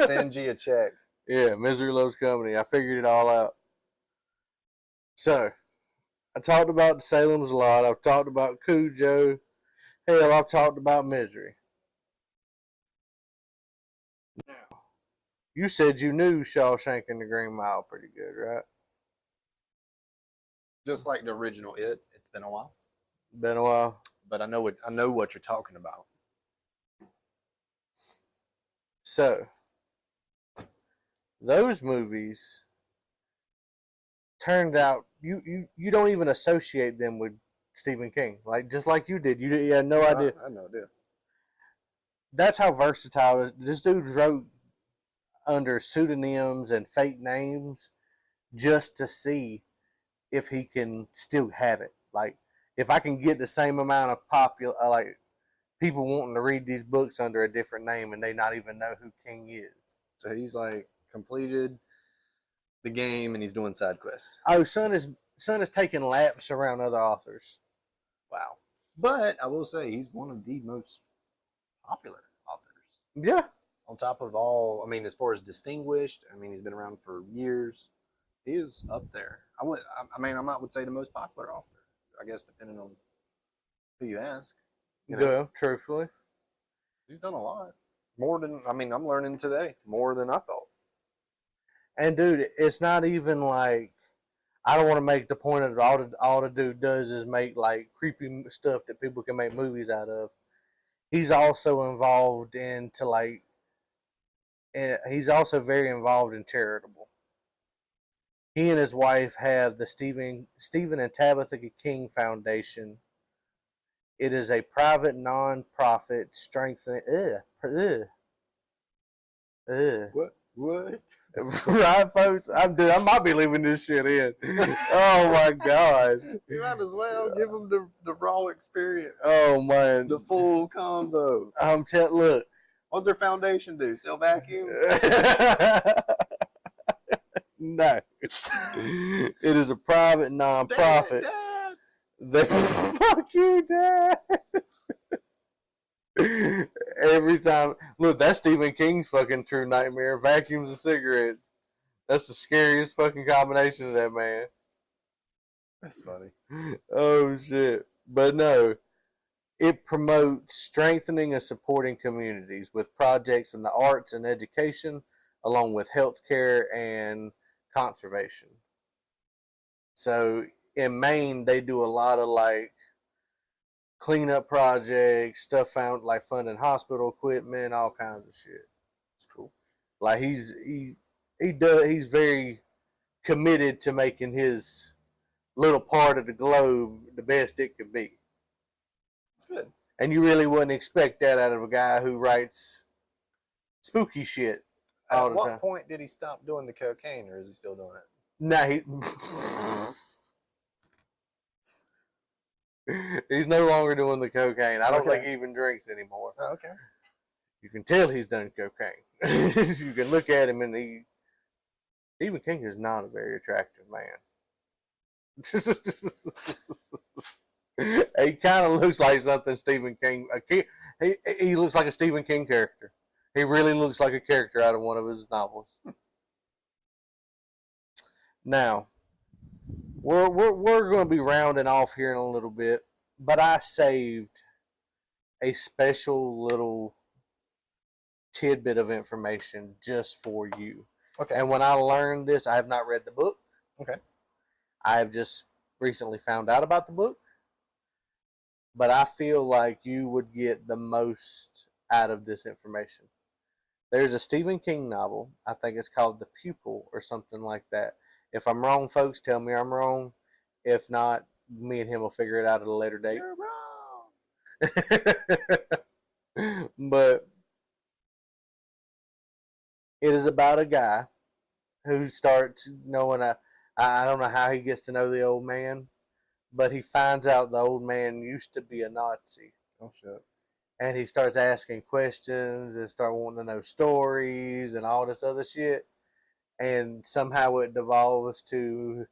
Send G a check. Yeah, Misery Loves Company. I figured it all out. So, I talked about Salem's Lot. I've talked about Cujo. Hell, I've talked about Misery. Now, you said you knew Shawshank and the Green Mile pretty good, right? Just like the original It. It's been a while, Been a while. but I know what you're talking about. So, those movies turned out you don't even associate them with Stephen King, like just like you did. You had no idea. I know, dude. That's how versatile this dude wrote under pseudonyms and fake names just to see if he can still have it. Like if I can get the same amount of popular like people wanting to read these books under a different name and they not even know who King is. So he's like completed the game and he's doing side quests. Oh, son is taking laps around other authors. Wow. But I will say he's one of the most popular authors. Yeah. On top of all, I mean, as far as distinguished, I mean, he's been around for years. He is up there. I would say the most popular author. I guess depending on who you ask. You know, Yeah, truthfully. he's done a lot. More than, I mean, I'm learning today more than I thought. And dude, it's not even like I don't want to make the point of it. All the dude does is make like creepy stuff that people can make movies out of. He's also involved into like, he's also very involved in charitable. He and his wife have the Stephen and Tabitha King Foundation. It is a private non-profit strengthening. What? Right, folks? I might be leaving this shit in. Oh my god. You might as well give them the raw experience. Oh man. The full combo. Look. What's their foundation do? Sell vacuums? No. It is a private nonprofit. Dad. They fuck you, Dad. Every time, look, that's Stephen King's fucking true nightmare. Vacuums and cigarettes. That's the scariest fucking combination of that man. That's funny. Oh shit! But no, it promotes strengthening and supporting communities with projects in the arts and education, along with healthcare and conservation. So in Maine, they do a lot of like cleanup projects, stuff found like funding hospital equipment, all kinds of shit. It's cool. Like he's very committed to making his little part of the globe the best it could be. It's good. And you really wouldn't expect that out of a guy who writes spooky shit all At the what time. point did he stop doing the cocaine, or is he still doing it? No, he's no longer doing the cocaine. I don't think he even drinks anymore. Oh, okay. You can tell he's done cocaine. You can look at him, and Stephen King is not a very attractive man. He kind of looks like something Stephen King. He looks like a Stephen King character. He really looks like a character out of one of his novels. Now, we're going to be rounding off here in a little bit, but I saved a special little tidbit of information just for you. Okay. And when I learned this, I have not read the book. Okay. I have just recently found out about the book, but I feel like you would get the most out of this information. There's a Stephen King novel. I think it's called The Pupil or something like that. If I'm wrong, folks, tell me I'm wrong. If not, me and him will figure it out at a later date. You're wrong. But it is about a guy who starts knowing I don't know how he gets to know the old man, but he finds out the old man used to be a Nazi. Oh shit. And he starts asking questions and start wanting to know stories and all this other shit. And somehow it devolves to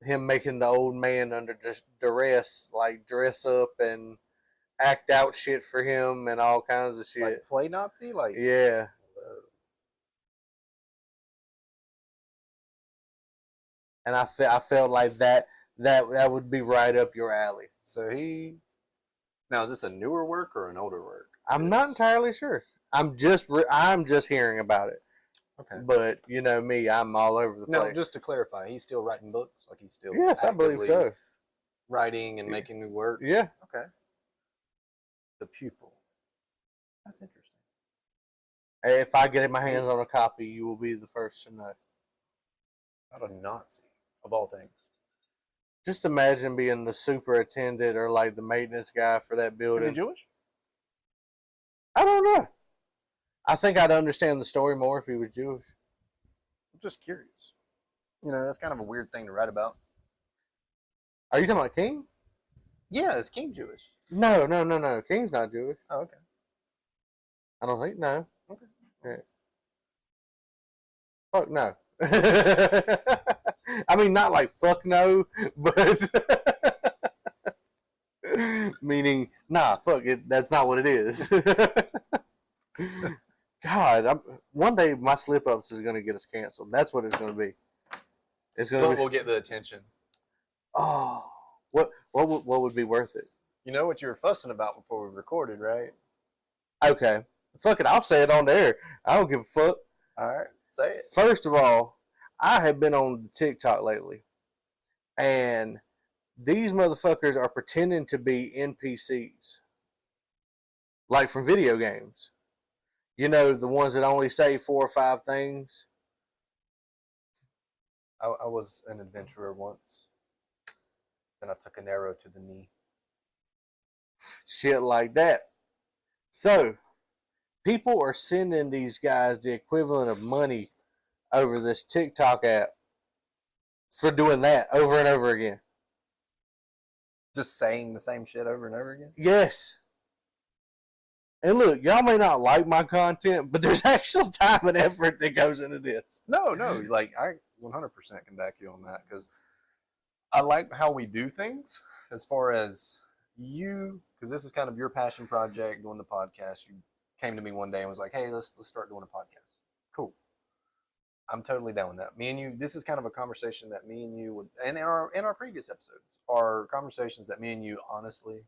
him making the old man under duress, like dress up and act out shit for him and all kinds of shit. Like play Nazi? Like Yeah. And I felt like that would be right up your alley. So now is this a newer work or an older work? I'm not entirely sure. I'm just hearing about it. Okay. But you know me, I'm all over the place. No, just to clarify, he's still writing books. Like he's still Yes, I believe so. Writing and making new work. Yeah. Okay. The Pupil. That's interesting. If I get my hands on a copy, you will be the first to know. Not a Nazi, of all things. Just imagine being the superintendent or like the maintenance guy for that building. Is he Jewish? I don't know. I think I'd understand the story more if he was Jewish. I'm just curious. You know, that's kind of a weird thing to write about. Are you talking about King? Yeah, is King Jewish? No. King's not Jewish. Oh, okay. I don't think, no. Okay. Yeah. Fuck no. I mean, not like fuck no, but meaning, nah, fuck it. That's not what it is. God, one day my slip ups is going to get us canceled. That's what it's going to be. It's going to be. We'll get the attention. Oh, what would be worth it? You know what you were fussing about before we recorded, right? Okay, fuck it. I'll say it on the air. I don't give a fuck. All right, say it. First of all, I have been on TikTok lately, and these motherfuckers are pretending to be NPCs, like from video games. You know, the ones that only say 4 or 5 things. I was an adventurer once. Then I took an arrow to the knee. Shit like that. So, people are sending these guys the equivalent of money over this TikTok app for doing that over and over again. Just saying the same shit over and over again. Yes. And look, y'all may not like my content, but there's actual time and effort that goes into this. No, like I 100% can back you on that because I like how we do things as far as you, because this is kind of your passion project, doing the podcast. You came to me one day and was like, "Hey, let's start doing a podcast." Cool. I'm totally down with that. Me and you, this is kind of a conversation that me and you would, and in our previous episodes, are conversations that me and you honestly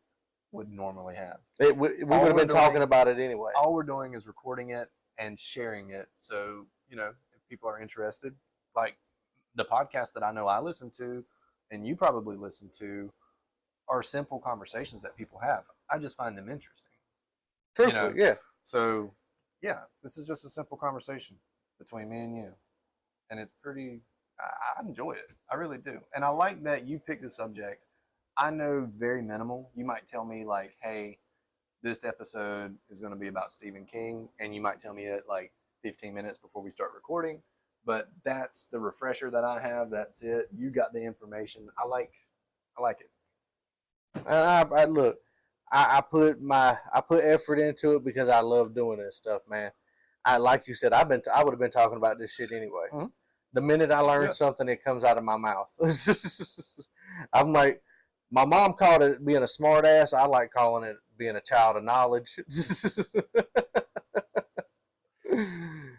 would normally have. We would have been talking about it anyway. All we're doing is recording it and sharing it. So, you know, if people are interested, like the podcast that I know I listen to and you probably listen to are simple conversations that people have. I just find them interesting. Truthfully, yeah. So, yeah, this is just a simple conversation between me and you. And it's pretty, I enjoy it. I really do. And I like that you picked the subject. I know very minimal. You might tell me like, hey, this episode is going to be about Stephen King. And you might tell me it like 15 minutes before we start recording. But that's the refresher that I have. That's it. You got the information. I like it. And I look, I put effort into it because I love doing this stuff, man. Like you said, I would have been talking about this shit anyway. Mm-hmm. The minute I learn something, it comes out of my mouth. I'm like, my mom called it being a smart ass. I like calling it being a child of knowledge.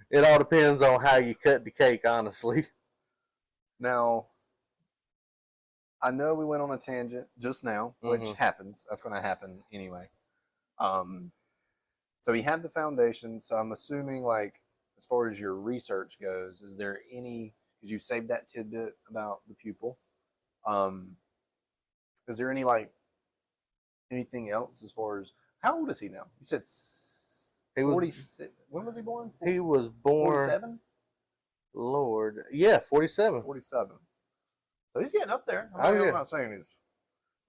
It all depends on how you cut the cake, honestly. Now, I know we went on a tangent just now, which happens. That's going to happen anyway. So we had the foundation. So I'm assuming, like, as far as your research goes, is there any, because you saved that tidbit about the pupil, is there any, like, anything else as far as, how old is he now? You said 46. When was he born? He was born 47? Lord. Yeah, 47. 47. So he's getting up there. Oh, yeah. I'm not saying he's,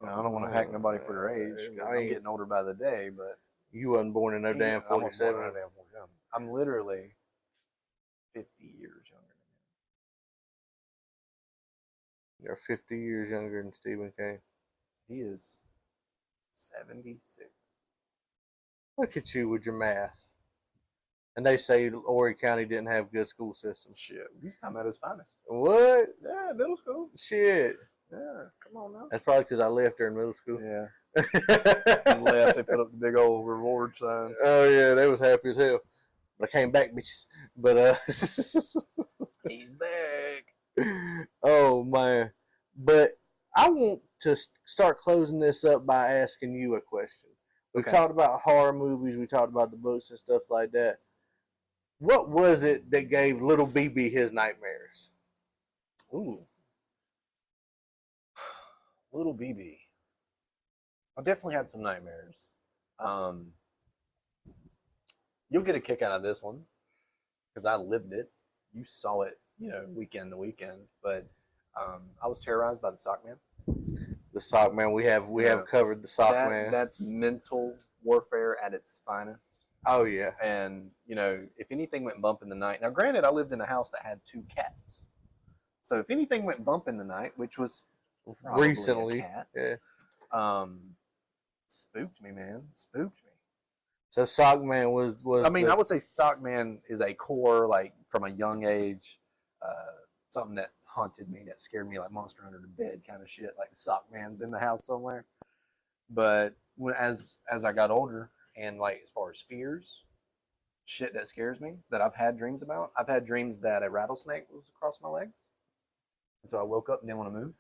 you know, I don't want to hack nobody for their age. I'm getting older by the day, but. You wasn't born in no damn 47. I'm literally 50 years younger than him. You're 50 years younger than Stephen King. He is 76. Look at you with your math. And they say Horry County didn't have good school systems. Shit, he's come at his finest. What? Yeah, middle school. Shit. Yeah, come on now. That's probably because I left during middle school. Yeah. Left, they put up the big old reward sign. Oh yeah, they was happy as hell. But I came back, bitches. But He's back. Oh man. But I want to start closing this up by asking you a question. We've talked about horror movies, we talked about the books and stuff like that. What was it that gave little BB his nightmares? Ooh. Little BB. I definitely had some nightmares. You'll get a kick out of this one because I lived it. You saw it, you know, weekend to weekend. But I was terrorized by the sock man. The sock man. We have covered the sock man. That's mental warfare at its finest. Oh yeah. And you know, if anything went bump in the night. Now, granted, I lived in a house that had 2 cats. So if anything went bump in the night, which was recently, a cat, yeah. Spooked me, man. Spooked me. So Sockman was. I mean, I would say Sockman is a core, like from a young age, something that's haunted me, that scared me, like Monster Under the Bed kind of shit. Like Sockman's in the house somewhere. But as I got older, and like as far as fears, shit that scares me that I've had dreams about. I've had dreams that a rattlesnake was across my legs, and so I woke up and didn't want to move,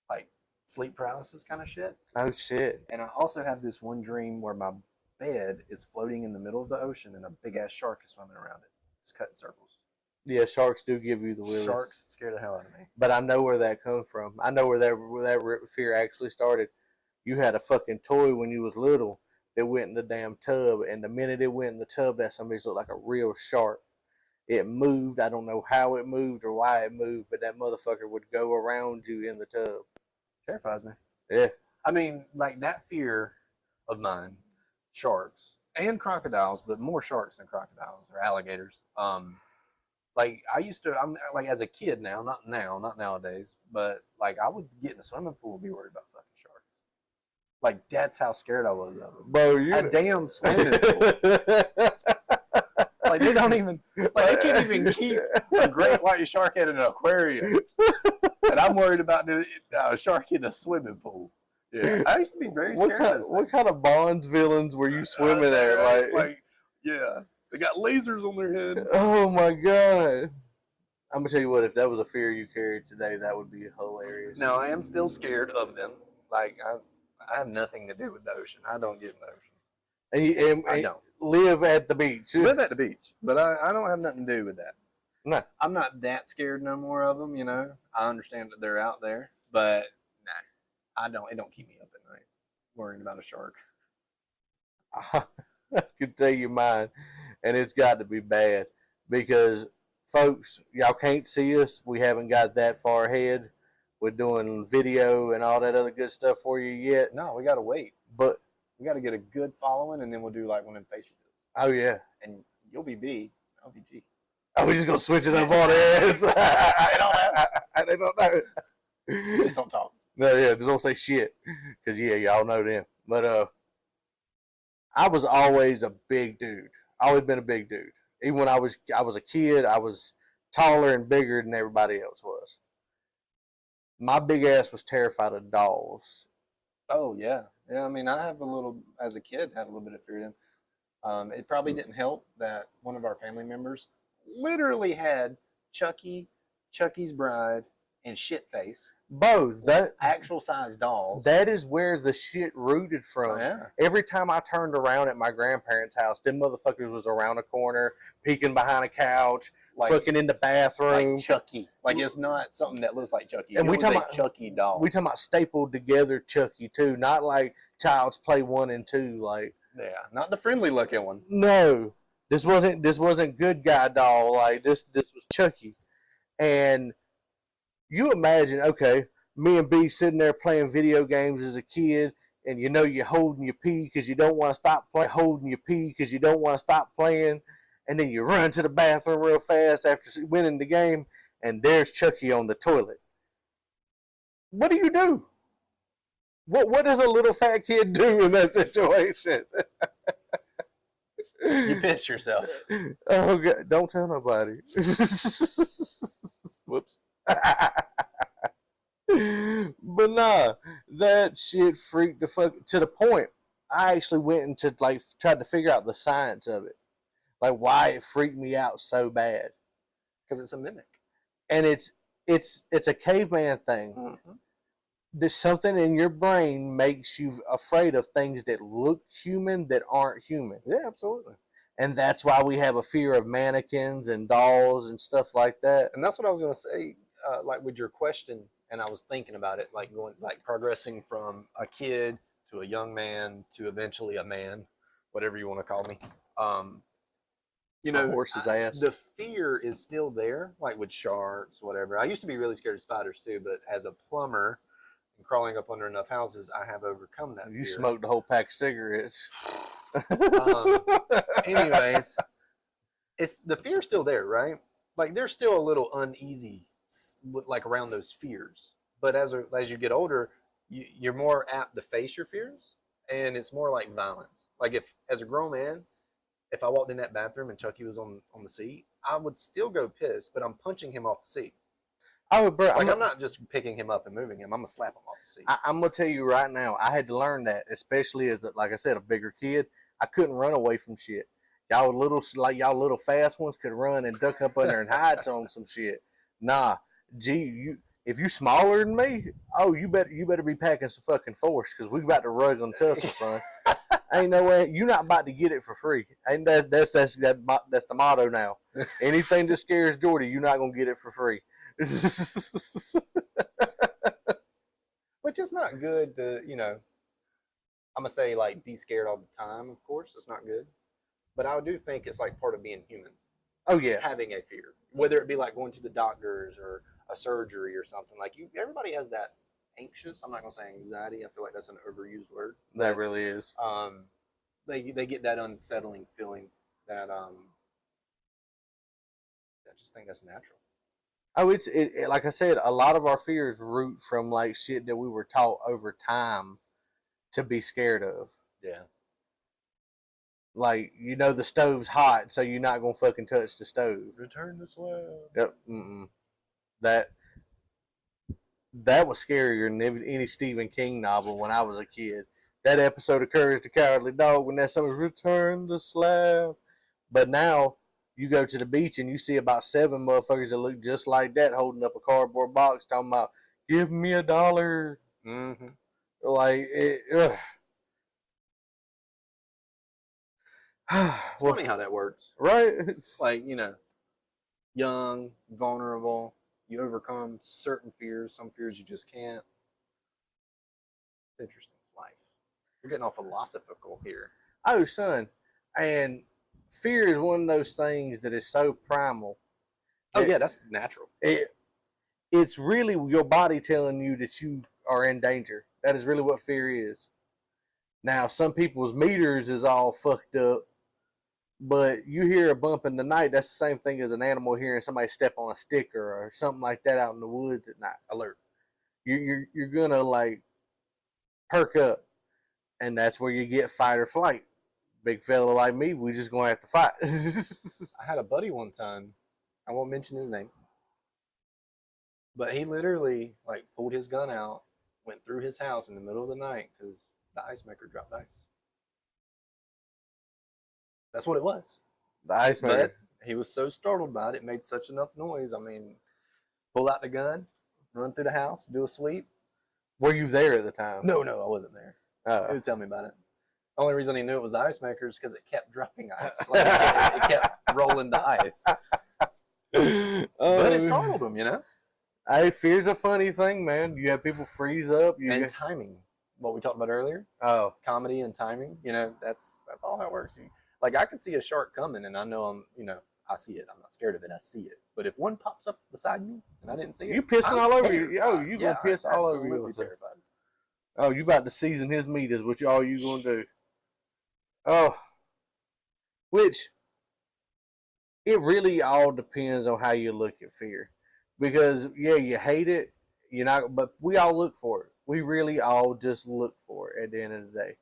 like sleep paralysis kind of shit. Oh shit! And I also have this one dream where my bed is floating in the middle of the ocean and a big ass shark is swimming around it, just cutting circles. Yeah, sharks do give you the willies. Sharks scare the hell out of me. But I know where that comes from. I know where that fear actually started. You had a fucking toy when you was little that went in the damn tub, and the minute it went in the tub, that somebody looked like a real shark. It moved. I don't know how it moved or why it moved, but that motherfucker would go around you in the tub. Terrifies me. Yeah. I mean, like that fear of mine, sharks and crocodiles, but more sharks than crocodiles or alligators, Like I used to, I'm like as a kid now, not nowadays, but like I would get in a swimming pool and be worried about fucking sharks. Like that's how scared I was of them. Bro, you A damn swimming pool. Like they don't even, like they can't even keep a great white shark in an aquarium, and I'm worried about a shark in a swimming pool. Yeah, I used to be very scared of this. What kind of Bond villains were you swimming at? Like, yeah, they got lasers on their head. oh my god! I'm gonna tell you what. If that was a fear you carried today, that would be hilarious. No, I am still scared of them. Like I have nothing to do with the ocean. I don't get in the ocean. And I don't live at the beach. live at the beach, but I don't have nothing to do with that. No. I'm not that scared no more of them. You know, I understand that they're out there, but no, I don't. It don't keep me up at night worrying about a shark. I can tell you mine, and it's got to be bad because, folks, y'all can't see us. We haven't got that far ahead. We're doing video and all that other good stuff for you yet. No, we gotta wait. But We gotta get a good following, and then we'll do like one of them face reveals. oh yeah, And you'll be B, I'll be G. oh, we just gonna switch it up on their ass. They don't know. They don't know. Just don't talk. No, yeah, just don't say shit, cause yeah, y'all know them. But I was always a big dude. Always been a big dude. Even when I was a kid, I was taller and bigger than everybody else was. My big ass was terrified of dolls. Oh yeah, yeah. I mean, I have a little as a kid had a little bit of fear of them. It probably didn't help that one of our family members literally had Chucky, Chucky's Bride, and Shitface, Both actual size dolls. that is where the shit rooted Oh, from. yeah. Every time I turned around at my grandparents' house, them motherfuckers was around a corner, peeking behind a couch, Like, fucking in the bathroom. like Chucky. Like it's not something that looks like Chucky. And It we was talking a about- Chucky doll. We talking about stapled together Chucky too, not like Child's Play 1 and 2. Like Yeah, not the friendly looking one. no, this wasn't good guy doll. Like this was Chucky, and you imagine, okay, me and B sitting there playing video games as a kid, and you know you're holding your pee because you don't want to stop playing, holding your pee because you don't want to stop playing, and then you run to the bathroom real fast after winning the game, and there's Chucky on the toilet. What do? What does a little fat kid do in that situation? You piss yourself. Oh God! Don't tell nobody. Whoops. But nah, that shit freaked the fuck to the point. I actually went into like tried to figure out the science of it, like why it freaked me out so bad. Because it's a mimic. And it's a caveman thing. Mm-hmm. There's something in your brain makes you afraid of things that look human that aren't human. Yeah, absolutely. And that's why we have a fear of mannequins and dolls and stuff like that. And that's what I was going to say, like with your question, and I was thinking about it, like progressing from a kid to a young man to eventually a man, whatever you want to call me. You know, A horse's ass. the fear is still there, like with sharks, whatever. I used to be really scared of spiders too, but as a plumber and crawling up under enough houses, I have overcome that You fear. smoked a whole pack of cigarettes. Anyways, it's the fear's still there, right? Like there's still a little uneasy, like around those fears. But as you get older, you're more apt to face your fears, and it's more like violence. Like if as a grown man, if I walked in that bathroom and Chucky was on the seat, I would still go piss, but I'm punching him off the seat. Oh, bro, Like I'm not just picking him up and moving him. I'm gonna slap him off the seat. I'm gonna tell you right now. I had to learn that, especially as, like I said, a bigger kid. I couldn't run away from shit. Y'all little fast ones could run and duck up under and hide on some shit. Nah, if you smaller than me, oh, you better be packing some fucking force because we about to rug and tussle, son. Ain't no way you're not about to get it for free. Ain't that's the motto now. Anything that scares Jordy, you're not gonna get it for free. Which is not good to, I'm gonna say like be scared all the time, of course. It's not good. But I do think it's like part of being human, Oh yeah, having a fear. Whether it be like going to the doctors or a surgery or something. Like everybody has that anxious, I'm not gonna say anxiety, I feel like that's an overused word. that but, really is. they get that unsettling feeling that just think that's natural. Oh, like I said, a lot of our fears root from like shit that we were taught over time to be scared of. Yeah. Like, you know, the stove's hot, so you're not gonna fucking touch the stove. Return the slab. Yep. That was scarier than any Stephen King novel when I was a kid. That episode of Courage the Cowardly Dog, when that song was Return the Slab. But now you go to the beach and you see about 7 motherfuckers that look just like that holding up a cardboard box talking about, give me $1. Mm-hmm. Like, It's funny how that works. Right? Like, you know, young, vulnerable, you overcome certain fears, some fears you just can't. It's interesting. It's life. You're getting all philosophical here. Oh, son. And fear is one of those things that is so primal. Oh, yeah, that's natural. It's really your body telling you that you are in danger. That is really what fear is. Now, some people's meters is all fucked up, but you hear a bump in the night, that's the same thing as an animal hearing somebody step on a sticker or something like that out in the woods at night. Alert. You're gonna like perk up, and that's where you get fight or flight. Big fella like me, we just gonna have to fight. I had a buddy one time, I won't mention his name, but he literally like pulled his gun out, went through his house in the middle of the night because the ice maker dropped ice. That's what it was. The ice But maker. he was so startled by it, it made such enough noise. I mean, pull out the gun, run through the house, do a sweep. Were you there at the time? No, I wasn't there. He Oh. was telling me about it. The only reason he knew it was the ice maker is because it kept dropping ice. Like, it kept rolling the ice. But it startled him, you know? Hey, fear's a funny thing, man. You have people freeze up. And timing. What we talked about earlier. Oh. Comedy and timing. You know, that's all how it works. Like, I could see a shark coming, and I know I see it. I'm not scared of it. I see it. But if one pops up beside me and I didn't see it, You pissing I'm all over terrified. you. Oh, you gonna piss all over absolutely you. terrified. Oh, you about to season his meat is what all you gonna do. Oh. Which, it really all depends on how you look at fear. Because, yeah, you hate it, but we all look for it. We really all just look for it at the end of the day.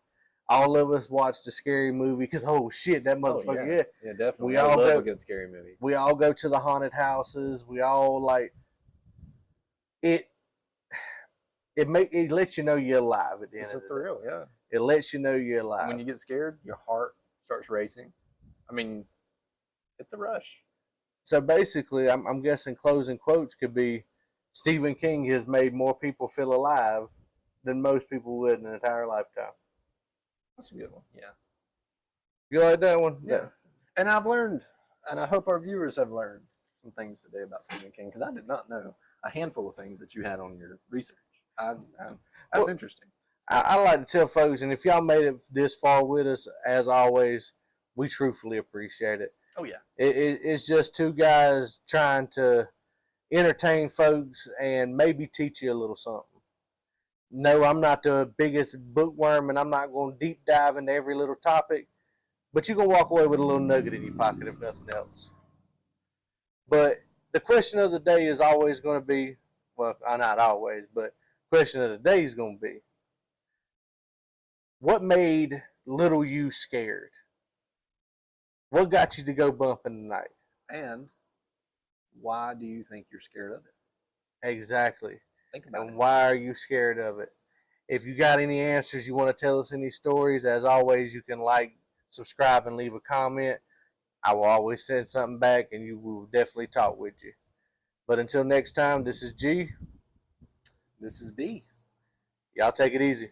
All of us watch the scary movie because, oh shit, that motherfucker, yeah. Yeah, definitely. We I all love go- a good scary movie. We all go to the haunted houses. We all like it. It lets you know you're alive at the It's end a of the day. thrill, yeah. It lets you know you're alive. When you get scared, your heart starts racing. I mean, it's a rush. So basically, I'm guessing closing quotes could be, Stephen King has made more people feel alive than most people would in an entire lifetime. That's a good one, yeah. You like that one? Yeah. And I've learned, and I hope our viewers have learned some things today about Stephen King, because I did not know a handful of things that you had on your research. That's interesting. I like to tell folks, and if y'all made it this far with us, as always, we truthfully appreciate it. Oh, yeah. It's just two guys trying to entertain folks and maybe teach you a little something. No, I'm not the biggest bookworm, and I'm not going to deep dive into every little topic, but you're going to walk away with a little nugget in your pocket, if nothing else. But the question of the day is always going to be, well, not always, but question of the day is going to be, what made little you scared? What got you to go bump in the night? And why do you think you're scared of it? Exactly. Think about And it. why are you scared of it? If you got any answers, you want to tell us any stories, as always, you can like, subscribe, and leave a comment. I will always send something back, and you will definitely talk with you. But until next time, this is G. This is B. Y'all take it easy.